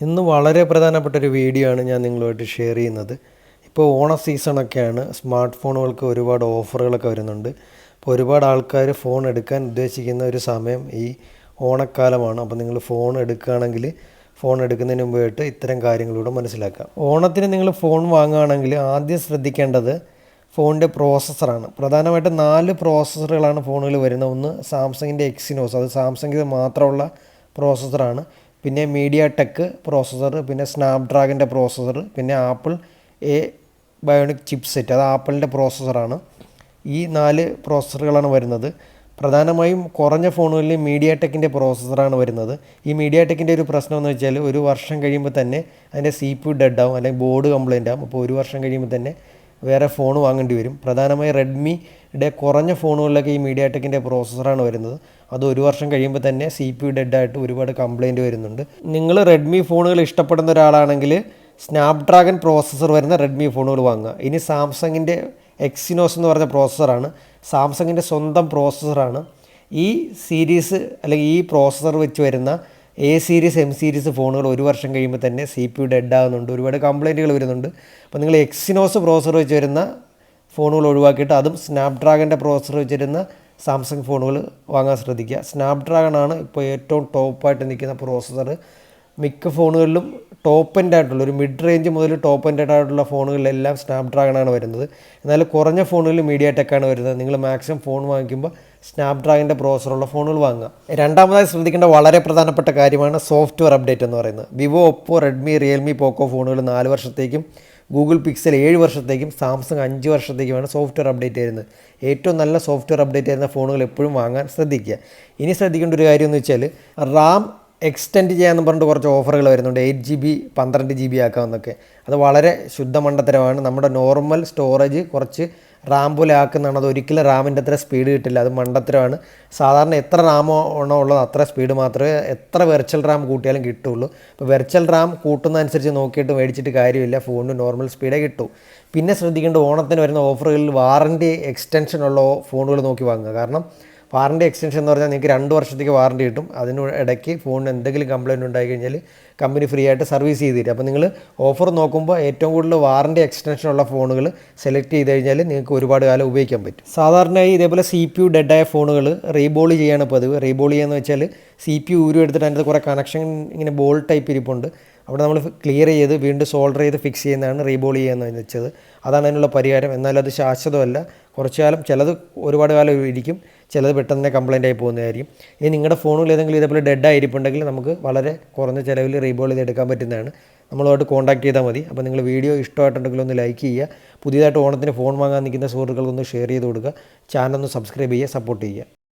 ഇന്ന് വളരെ പ്രധാനപ്പെട്ട ഒരു വീഡിയോ ആണ് ഞാൻ നിങ്ങളുമായിട്ട് ഷെയർ ചെയ്യുന്നത്. ഇപ്പോൾ ഓണ സീസണൊക്കെയാണ്. സ്മാർട്ട് ഫോണുകൾക്ക് ഒരുപാട് ഓഫറുകളൊക്കെ വരുന്നുണ്ട്. അപ്പോൾ ഒരുപാട് ആൾക്കാർ ഫോൺ എടുക്കാൻ ഉദ്ദേശിക്കുന്ന ഒരു സമയം ഈ ഓണക്കാലമാണ്. അപ്പോൾ നിങ്ങൾ ഫോൺ എടുക്കുകയാണെങ്കിൽ ഫോൺ എടുക്കുന്നതിന് മുമ്പായിട്ട് ഇത്തരം കാര്യങ്ങളിലൂടെ മനസ്സിലാക്കാം. ഓണത്തിന് നിങ്ങൾ ഫോൺ വാങ്ങുകയാണെങ്കിൽ ആദ്യം ശ്രദ്ധിക്കേണ്ടത് ഫോണിൻ്റെ പ്രോസസ്സറാണ്. പ്രധാനമായിട്ടും 4 പ്രോസസ്സറുകളാണ് ഫോണുകളിൽ വരുന്നത്. ഒന്ന് സാംസങ്ങിൻ്റെ എക്സിനോസ്, അത് സാംസങ്ങിന് മാത്രമുള്ള പ്രോസസ്സറാണ്. പിന്നെ മീഡിയ ടെക് പ്രോസസ്സർ, പിന്നെ സ്നാപ്ഡ്രാഗൻ്റെ പ്രോസസ്സർ, പിന്നെ apple A bionic chip set, അത് ആപ്പിളിൻ്റെ പ്രോസസ്സറാണ്. ഈ 4 പ്രോസസ്സറുകളാണ് വരുന്നത്. പ്രധാനമായും കുറഞ്ഞ ഫോണുകളിൽ മീഡിയ ടെക്കിൻ്റെ പ്രോസസ്സറാണ് വരുന്നത്. ഈ മീഡിയ ടെക്കിൻ്റെ ഒരു പ്രശ്നം എന്ന് വെച്ചാൽ ഒരു വർഷം കഴിയുമ്പോൾ തന്നെ അതിൻ്റെ CPU ഡെഡ് ആവും, അല്ലെങ്കിൽ ബോർഡ് കംപ്ലൈൻ്റ് ആവും. അപ്പോൾ ഒരു വർഷം കഴിയുമ്പോൾ തന്നെ വേറെ ഫോൺ വാങ്ങേണ്ടി വരും. പ്രധാനമായും റെഡ്മിയുടെ കുറഞ്ഞ ഫോണുകളിലൊക്കെ ഈ മീഡിയ ടെക്കിൻ്റെ പ്രോസസ്സറാണ് വരുന്നത്. അത് ഒരു വർഷം കഴിയുമ്പോൾ തന്നെ CPU ഡെഡായിട്ട് ഒരുപാട് കംപ്ലൈൻറ്റ് വരുന്നുണ്ട്. നിങ്ങൾ റെഡ്മി ഫോണുകൾ ഇഷ്ടപ്പെടുന്ന ഒരാളാണെങ്കിൽ സ്നാപ്ഡ്രാഗൺ പ്രോസസ്സർ വരുന്ന റെഡ്മി ഫോണുകൾ വാങ്ങുക. ഇനി സാംസങ്ങിൻ്റെ എക്സിനോസ് എന്ന് പറഞ്ഞ പ്രോസസ്സറാണ്, സാംസങ്ങിൻ്റെ സ്വന്തം പ്രോസസ്സറാണ്. ഈ സീരീസ് അല്ലെങ്കിൽ ഈ പ്രോസസ്സർ വെച്ച് വരുന്ന എ സീരീസ് എം സീരീസ് ഫോണുകൾ ഒരു വർഷം കഴിയുമ്പോൾ തന്നെ CPU ഡെഡ് ആകുന്നുണ്ട്, ഒരുപാട് കംപ്ലൈൻറ്റുകൾ വരുന്നുണ്ട്. അപ്പോൾ നിങ്ങൾ എക്സിനോസ് പ്രോസസ്സർ വെച്ച് വരുന്ന ഫോണുകൾ ഒഴിവാക്കിയിട്ട് അതും സ്നാപ്ഡ്രാഗൻ്റെ പ്രോസസ്സർ വെച്ച് വരുന്ന സാംസങ് ഫോണുകൾ വാങ്ങാൻ ശ്രദ്ധിക്കുക. സ്നാപ്ഡ്രാഗണാണ് ഇപ്പോൾ ഏറ്റവും ടോപ്പായിട്ട് നിൽക്കുന്ന പ്രോസസ്സർ. മിക്ക ഫോണുകളിലും ടോപ്പ് എൻഡ് ആയിട്ടുള്ള ഒരു മിഡ് റേഞ്ച് മുതൽ ടോപ്പ് എൻഡ് ആയിട്ടുള്ള ഫോണുകളിലെല്ലാം സ്നാപ്ഡ്രാഗണാണ് വരുന്നത്. എന്നാൽ കുറഞ്ഞ ഫോണുകളിൽ മീഡിയ ടെക്കാണ് വരുന്നത്. നിങ്ങൾ മാക്സിമം ഫോൺ വാങ്ങിക്കുമ്പോൾ സ്നാപ്ഡ്രാഗൻ്റെ പ്രോസസ്സറുള്ള ഫോണുകൾ വാങ്ങുക. രണ്ടാമതായി ശ്രദ്ധിക്കേണ്ട വളരെ പ്രധാനപ്പെട്ട കാര്യമാണ് സോഫ്റ്റ്വെയർ അപ്ഡേറ്റ് എന്ന് പറയുന്നത്. Vivo, Oppo, Redmi, Realme, Poco ഫോണുകൾ 4 വർഷത്തേക്കും, ഗൂഗിൾ പിക്സൽ 7 വർഷത്തേക്കും, സാംസങ് 5 വർഷത്തേക്കുമാണ് സോഫ്റ്റ്വെയർ അപ്ഡേറ്റ് വരുന്നത്. ഏറ്റവും നല്ല സോഫ്റ്റ്വെയർ അപ്ഡേറ്റ് ചെയ്യുന്ന ഫോണുകൾ എപ്പോഴും വാങ്ങാൻ ശ്രദ്ധിക്കുക. ഇനി ശ്രദ്ധിക്കേണ്ട ഒരു കാര്യം എന്ന് വെച്ചാൽ റാം എക്സ്റ്റെൻഡ് ചെയ്യാമെന്ന് പറഞ്ഞിട്ട് കുറച്ച് ഓഫറുകൾ വരുന്നുണ്ട്. 8GB 12GB ആക്കാമെന്നൊക്കെ. അത് വളരെ ശുദ്ധമണ്ടത്തരമാണ്. നമ്മുടെ നോർമൽ സ്റ്റോറേജ് കുറച്ച് റാം പോലെ ആക്കുന്നതാണ്. അത് ഒരിക്കലും റാമിൻ്റെ അത്ര സ്പീഡ് കിട്ടില്ല, അത് മണ്ടത്തരമാണ്. സാധാരണ എത്ര റാമോ ആണോ ഉള്ളത് അത്ര സ്പീഡ് മാത്രമേ എത്ര വെർച്വൽ റാം കൂട്ടിയാലും കിട്ടുള്ളൂ. അപ്പോൾ വെർച്വൽ റാം കൂട്ടുന്നതനുസരിച്ച് നോക്കിയിട്ട് മേടിച്ചിട്ട് കാര്യമില്ല, ഫോണിന് നോർമൽ സ്പീഡേ കിട്ടൂ. പിന്നെ ശ്രദ്ധിക്കേണ്ട, ഓണത്തിന് വരുന്ന ഓഫറുകളിൽ വാറണ്ടി എക്സ്റ്റൻഷനുള്ള ഫോണുകൾ നോക്കി വാങ്ങുക. കാരണം വാറണ്ടി എക്സ്റ്റൻഷൻ എന്ന് പറഞ്ഞാൽ നിങ്ങൾക്ക് 2 വർഷത്തേക്ക് വാറണ്ടി കിട്ടും. അതിന് ഇടയ്ക്ക് ഫോണിന് എന്തെങ്കിലും കംപ്ലയിൻറ്റ് ഉണ്ടായി കഴിഞ്ഞാൽ കമ്പനി ഫ്രീ ആയിട്ട് സർവീസ് ചെയ്ത് തരും. അപ്പോൾ നിങ്ങൾ ഓഫർ നോക്കുമ്പോൾ ഏറ്റവും കൂടുതൽ വാറണ്ടി എക്സ്റ്റൻഷനുള്ള ഫോണുകൾ സെലക്ട് ചെയ്ത് കഴിഞ്ഞാൽ നിങ്ങൾക്ക് ഒരുപാട് കാലം ഉപയോഗിക്കാൻ പറ്റും. സാധാരണയായി ഇതേപോലെ CPU ഡെഡായ ഫോണുകൾ റീബോൾ ചെയ്യാണ് പതിവ്. റീബോൾ ചെയ്യുകയെന്ന് വെച്ചാൽ CPU എടുത്തിട്ട് അതിൻ്റെ കുറേ കണക്ഷൻ ഇങ്ങനെ ബോൾ ടൈപ്പ് ഇരിപ്പുണ്ട്, അവിടെ നമ്മൾ ക്ലിയർ ചെയ്ത് വീണ്ടും സോൾഡർ ചെയ്ത് ഫിക്സ് ചെയ്യുന്നതാണ് റീബോൾ ചെയ്യുകയെന്ന് വെച്ചത്. അതാണ് അതിനുള്ള പരിഹാരം. എന്നാൽ അത് ശാശ്വതമല്ല. കുറച്ച് കാലം, ചിലത് ഒരുപാട് കാലം ഇരിക്കും, ചിലത് പെട്ടെന്ന് തന്നെ കംപ്ലൈൻ്റ് ആയി പോകുന്നതായിരിക്കും. ഇനി നിങ്ങളുടെ ഫോണിൽ ഏതെങ്കിലും ഇതേപോലെ ഡെഡായിരിപ്പുണ്ടെങ്കിൽ നമുക്ക് വളരെ കുറഞ്ഞ ചിലവിൽ റീബോൾ ചെയ്തെടുക്കാൻ പറ്റുന്നതാണ്. നമ്മളുമായിട്ട് കോൺടാക്ട് ചെയ്താൽ മതി. അപ്പോൾ നിങ്ങൾ വീഡിയോ ഇഷ്ടമായിട്ടുണ്ടെങ്കിൽ ഒന്ന് ലൈക്ക് ചെയ്യുക. പുതിയതായിട്ട് ഓണത്തിന് ഫോൺ വാങ്ങാൻ നിൽക്കുന്ന സുഹൃത്തുക്കൾക്കൊന്ന് ഷെയർ ചെയ്ത് കൊടുക്കുക. ചാനൽ ഒന്ന് സബ്സ്ക്രൈബ് ചെയ്യുക, സപ്പോർട്ട് ചെയ്യുക.